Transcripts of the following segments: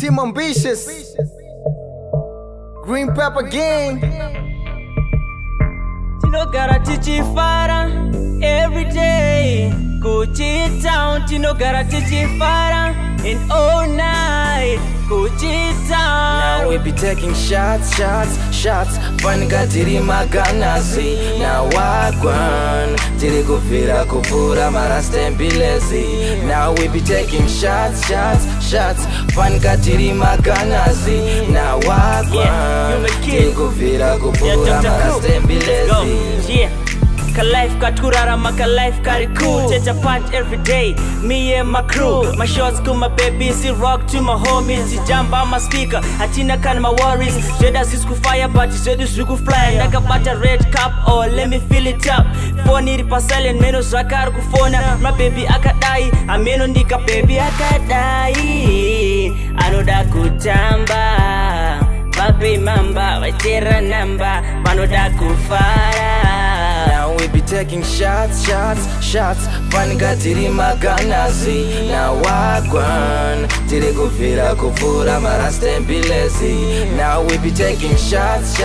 Team ambitious, green pepper gang. Tinogara tichifara every day. Kuchi town, tinogara tichifara and all night. Kuchi town. Now we be taking shots. Fanika tiri maganasi. Now wagwan tiri kufira kupura marastembilezi. Now we be taking shots. Fanika tiri maganasi. Now wagwan tiri kufira kupura marastembilezi. Ka life katurara maka life kari cool. Change a punch every day, me and my crew. My shots to my baby, see rock to my homies. See jump on my speaker, hatina kan my worries. Jeda sisku fire but jeda sisku fly. Naka bata red cup, oh let me fill it up. Phone iri pasalen meno zakar kufona. My baby akadai, ameno ndika baby akadai. Anoda kutamba, baby mamba, watera namba. Manoda kufara. Now we be taking shots. Fanika tiri maganasi. Now wagwan tiri kufira kupura marastembilezi. Now we be taking shots.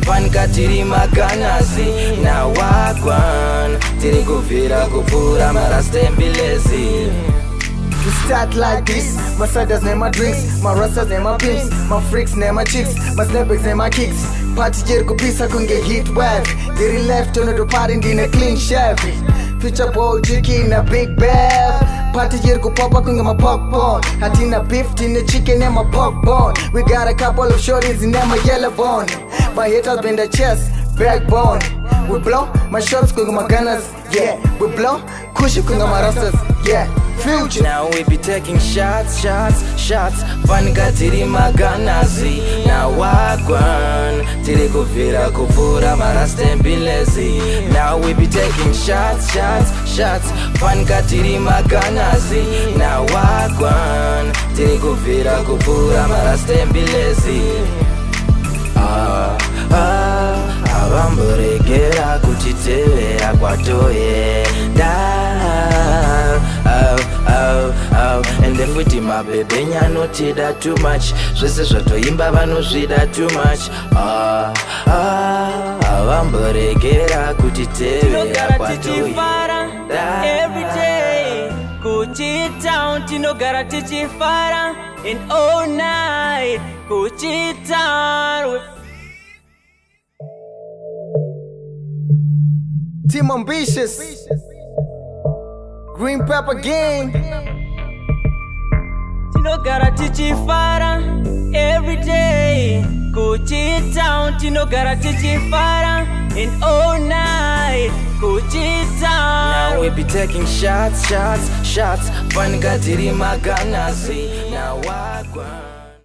Fanika tiri maganasi. Now wagwan tiri kufira kupura marastembilezi. We start like this. My siders name my drinks, my rastas name my pimps, my freaks name my chicks, my snapbacks name my kicks. Party jerko pisa couldn't get hit wave. They left on the party in a clean Chevy. Future boy chicken in a big Beav. Party jerko papa kunga my pork bone. Hatina beef in the chicken and my pork bone. We got a couple of shorties in my yellow bone. My haters bend the chest, backbone. We blow my shots kunga my gunners, yeah. We blow cushy kunga my rastas, yeah. Future. Now we be taking shots. Fanika tiri maganasi. Now wagwan tiri kufira kupura marastembilezi. Now we be taking shots. Fanika tiri maganasi. Now wagwan tiri kufira kupura marastembilezi. Avamboregera kuchitevera kwatoye and then with my baby nyanotida too much. Zvese zvatoimba vanozvida too much. Avamboregera kuchitevera kwatoye every day. Kuchi town, tinogara tichifara and all night. Kuchi town. Team ambitious, green pepper gang. Tinogara tichifara every day. Kuchi town, tinogara tichifara and all night. Kuchi town. Now we be taking shots. Fanika tiri maganasi. Now wagwan.